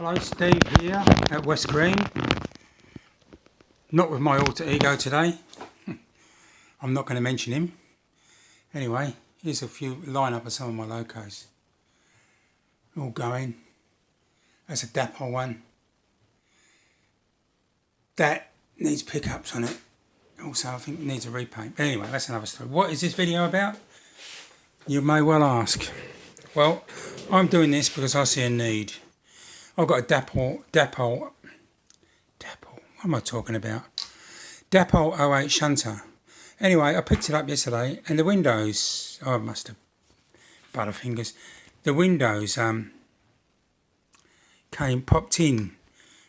Hello, Steve here at West Green. Not with my alter ego today. I'm not going to mention him. Anyway, here's a few lineup of some of my locos. All going. That's a Dapol one. That needs pickups on it. Also, I think it needs a repaint. But anyway, that's another story. What is this video about? You may well ask. Well, I'm doing this because I see a need. I've got a Dapol. What am I talking about? Dapol 08 shunter. Anyway, I picked it up yesterday, and the windows, I must have butterfingers. The windows popped in,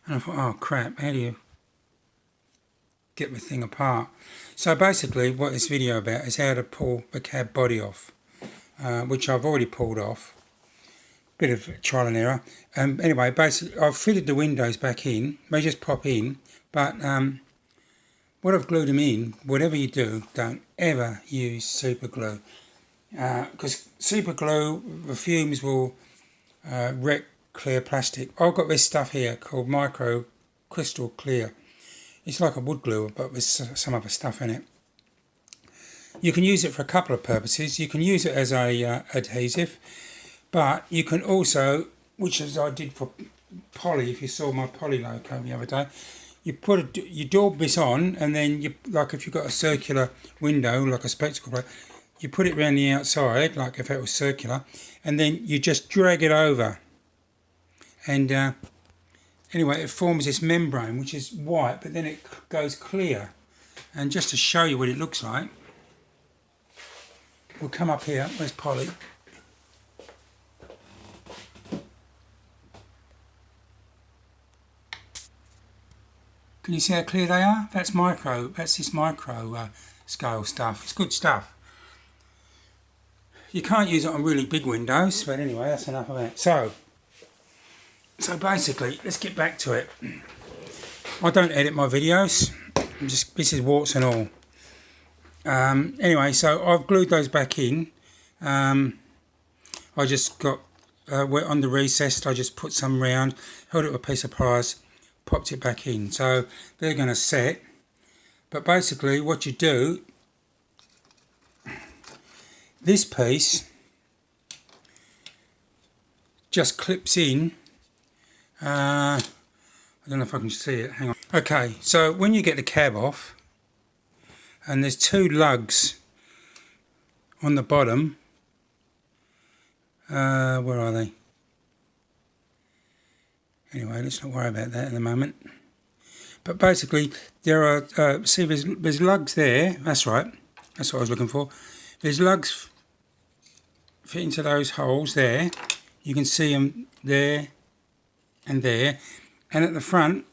and I thought, oh crap, how do you get the thing apart? So basically, what this video about is how to pull the cab body off, which I've already pulled off. Bit of trial and error. Anyway, basically, I've fitted the windows back in. They just pop in, but what I've glued them in, whatever you do, don't ever use super glue, because super glue, the fumes will wreck clear plastic. I've got this stuff here called micro crystal clear. It's like a wood glue, but with some other stuff in it. You can use it for a couple of purposes. You can use it as a adhesive, but you can also, which as I did for poly, if you saw my poly loco the other day, you daub this on, and then you, like if you've got a circular window, like a spectacle plate, you put it around the outside, like if it was circular, and then you just drag it over. And anyway, it forms this membrane, which is white, but then it goes clear. And just to show you what it looks like, we'll come up here. Where's Polly? Can you see how clear they are? That's this micro scale stuff. It's good stuff. You can't use it on really big windows, but anyway, that's enough of that. So basically, let's get back to it. I don't edit my videos. This is warts and all. Anyway, so I've glued those back in. I just got wet on the recessed. I just put some round, held it with a piece of pliers, popped it back in. So they're going to set. But basically, what you do, this piece just clips in. I don't know if I can see it. Hang on. Okay, so when you get the cab off, and there's two lugs on the bottom. Where are they? Anyway, let's not worry about that in the moment. But basically, there are, see, there's lugs there. That's right. That's what I was looking for. There's lugs fit into those holes there. You can see them there and there. And at the front,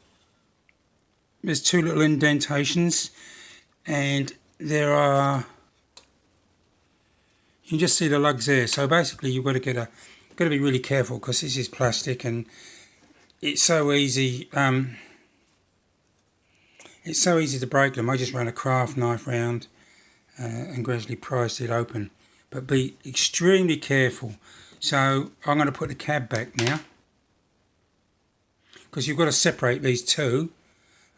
there's two little indentations. And there are, you can just see the lugs there. So basically, you've got to be really careful, because this is plastic and it's so easy. It's so easy to break them. I just ran a craft knife round and gradually prised it open. But be extremely careful. So I'm going to put the cab back now, because you've got to separate these two.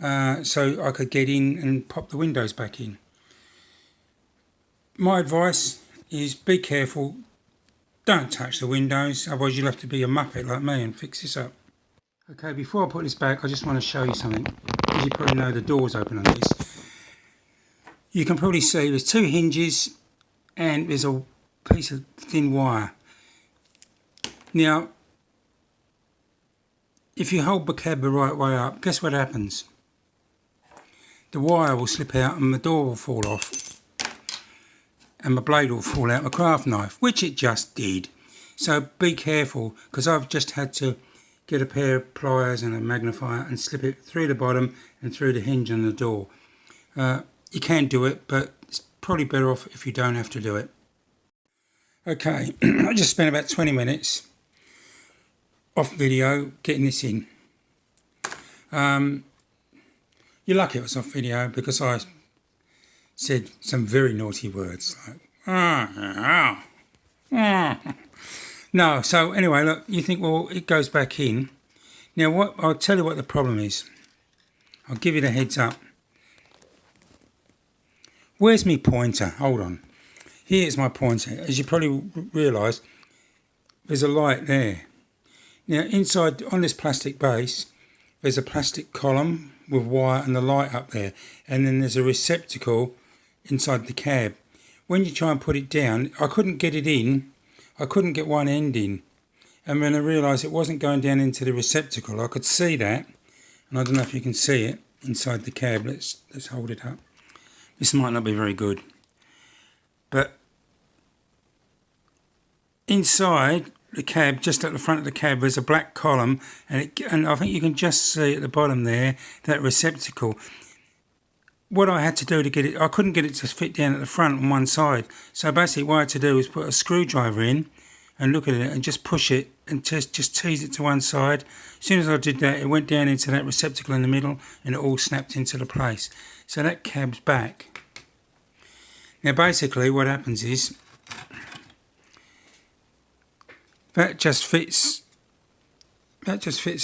So I could get in and pop the windows back in. My advice is be careful. Don't touch the windows, otherwise you'll have to be a muppet like me and fix this up. Okay, before I put this back, I just want to show you something. As you probably know, the door's open on this. You can probably see there's two hinges and there's a piece of thin wire. Now, if you hold the cab the right way up, guess what happens? The wire will slip out and the door will fall off. And the blade will fall out of the craft knife, which it just did. So be careful, because I've just had to get a pair of pliers and a magnifier and slip it through the bottom and through the hinge on the door. You can do it, but it's probably better off if you don't have to do it. Okay, I just spent about 20 minutes off video getting this in. You're lucky it was off video, because I said some very naughty words like no. So anyway, look, you think, well, it goes back in. Now I'll tell you what the problem is. I'll give you the heads up. Where's my pointer? Hold on. Here's my pointer. As you probably realise, there's a light there. Now inside on this plastic base, there's a plastic column with wire and the light up there, and then there's a receptacle inside the cab. When you try and put it down, I couldn't get it in. I couldn't get one end in, and when I realised it wasn't going down into the receptacle, I could see that, and I don't know if you can see it inside the cab. Let's hold it up. This might not be very good, but inside the cab, just at the front of the cab, there's a black column, and I think you can just see at the bottom there that receptacle. What I had to do to get it, I couldn't get it to fit down at the front on one side. So basically what I had to do was put a screwdriver in and look at it and just push it and just tease it to one side. As soon as I did that, it went down into that receptacle in the middle and it all snapped into the place. So that cab's back. Now basically what happens is, that just fits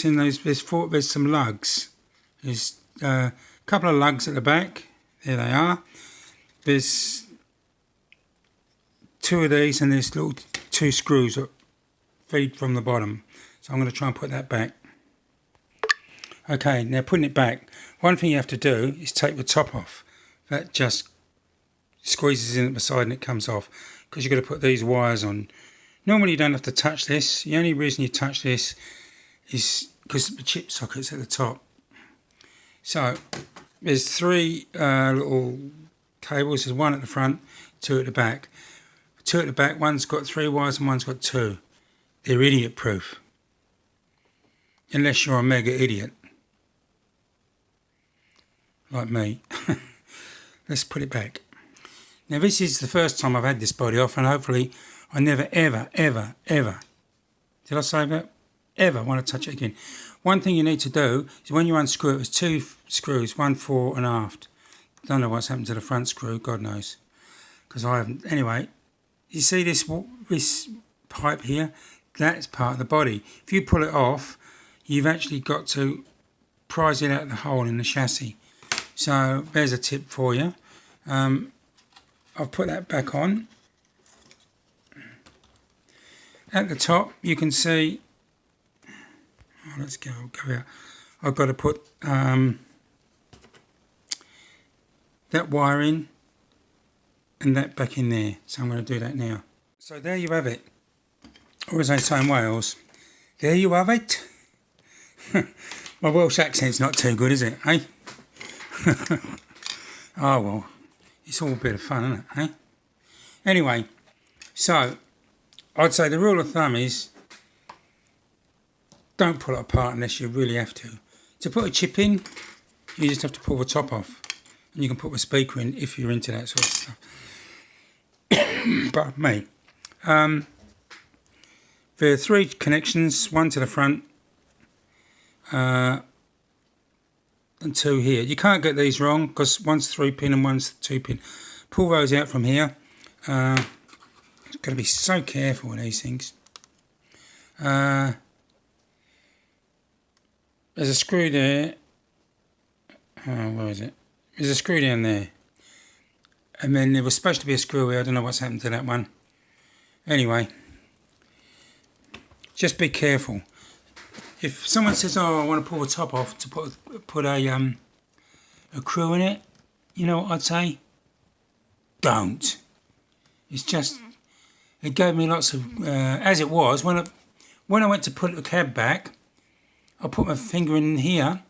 in those, there's some lugs. There's a couple of lugs at the back, there they are. There's two of these and there's little two screws that feed from the bottom. So I'm going to try and put that back. Okay, now putting it back, one thing you have to do is take the top off. That just squeezes in at the side and it comes off, because you've got to put these wires on. Normally you don't have to touch this. The only reason you touch this is because the chip socket's at the top. So there's three little cables. There's one at the front, two at the back. Two at the back, one's got 3 wires and one's got 2. They're idiot proof. Unless you're a mega idiot. Like me. Let's put it back. Now this is the first time I've had this body off, and hopefully I never ever did I say that? Ever want to touch it again. One thing you need to do is when you unscrew it, there's 2 screws, one fore and aft. Don't know what's happened to the front screw, God knows, because I haven't. Anyway, you see this pipe here? That's part of the body. If you pull it off, you've actually got to prise it out of the hole in the chassis. So there's a tip for you. I'll put that back on. At the top, you can see, let's go out. I've got to put that wire in and that back in there. So I'm going to do that now. So there you have it. Or as they say in Wales, there you have it. My Welsh accent's not too good, is it, eh? Oh well, it's all a bit of fun, isn't it, eh? Anyway, so I'd say the rule of thumb is don't pull it apart unless you really have to. To put a chip in, you just have to pull the top off. And you can put the speaker in if you're into that sort of stuff. But me. There are 3 connections, one to the front and 2 here. You can't get these wrong because one's 3-pin and one's 2-pin. Pull those out from here. Got to be so careful with these things. There's a screw there. Where is it? There's a screw down there. And then there was supposed to be a screw here. I don't know what's happened to that one. Anyway, just be careful. If someone says, "Oh, I want to pull the top off to put a screw in it," you know what I'd say? Don't. It's just. It gave me lots of, as it was, when I went to put the cab back, I put my finger in here.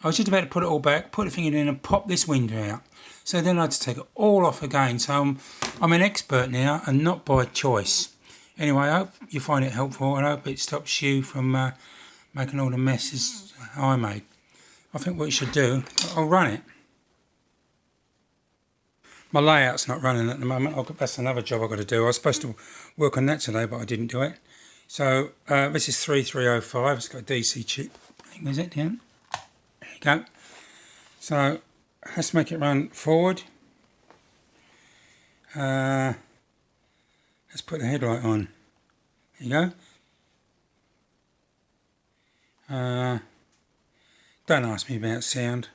I was just about to put it all back, put the finger in and pop this window out. So then I had to take it all off again. So I'm an expert now and not by choice. Anyway, I hope you find it helpful and I hope it stops you from making all the messes I made. I think what you should do, I'll run it. My layout's not running at the moment. That's another job I've got to do. I was supposed to work on that today, but I didn't do it. So this is 3305. It's got a DC chip. Where's it down? There you go. So let's make it run forward. Let's put the headlight on. There you go. Don't ask me about sound.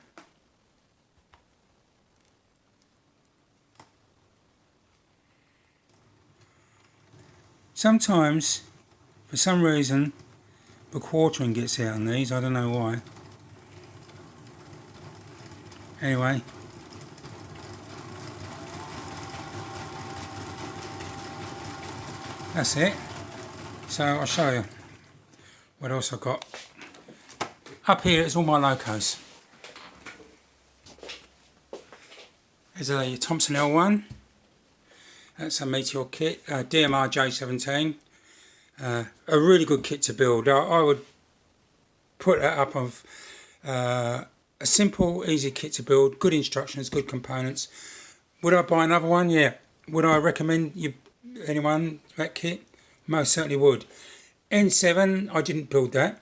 Sometimes, for some reason, the quartering gets out on these. I don't know why. Anyway. That's it. So I'll show you what else I've got. Up here is all my locos. There's a Thompson L1. That's a Meteor kit. DMR J17. A really good kit to build. I would put that up of a simple, easy kit to build. Good instructions, good components. Would I buy another one? Yeah. Would I recommend anyone that kit? Most certainly would. N7, I didn't build that,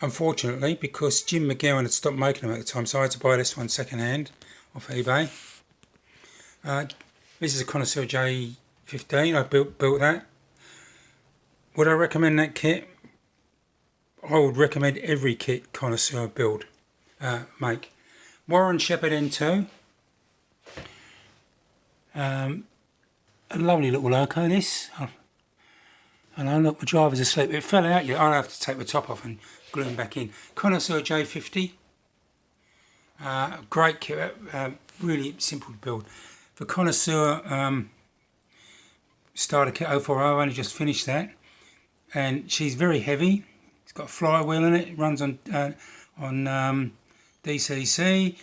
unfortunately, because Jim McGowan had stopped making them at the time, so I had to buy this one second hand off eBay. This is a Connoisseur J15. I built that. Would I recommend that kit? I would recommend every kit Connoisseur make. Warren Shepherd N2. A lovely little loco, this. And I look, my driver's asleep. It fell out yet. I'll have to take the top off and glue them back in. Connoisseur J50. Great kit, really simple to build. For Connoisseur starter kit 040, I only just finished that. And she's very heavy. It's got a flywheel in it. It runs on DCC.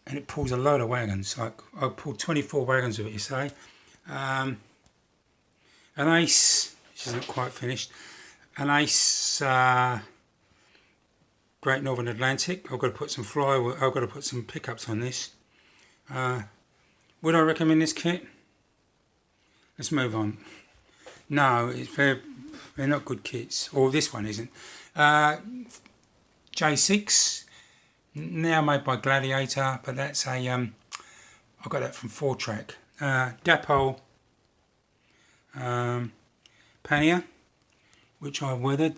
And it pulls a load of wagons. Like I pulled 24 wagons with it, you say. An Ace, which isn't quite finished. An Ace Great Northern Atlantic. I've got to put some flywheel. I've got to put some pickups on this. Would I recommend this kit? Let's move on. No, they're not good kits. Or this one isn't. J6. Now made by Gladiator, but that's a I got that from 4-Track. Dapol pannier, which I weathered.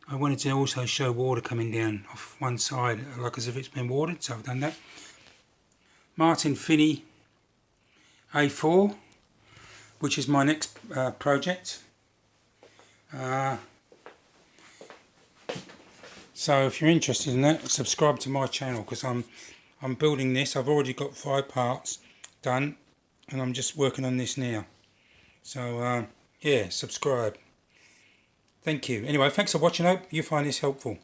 I wanted to also show water coming down off one side, like as if it's been watered, so I've done that. Martin Finney A4, which is my next project. So if you're interested in that, subscribe to my channel, because I'm building this. I've already got 5 parts done, and I'm just working on this now. So yeah, subscribe. Thank you. Anyway, thanks for watching. I hope you find this helpful.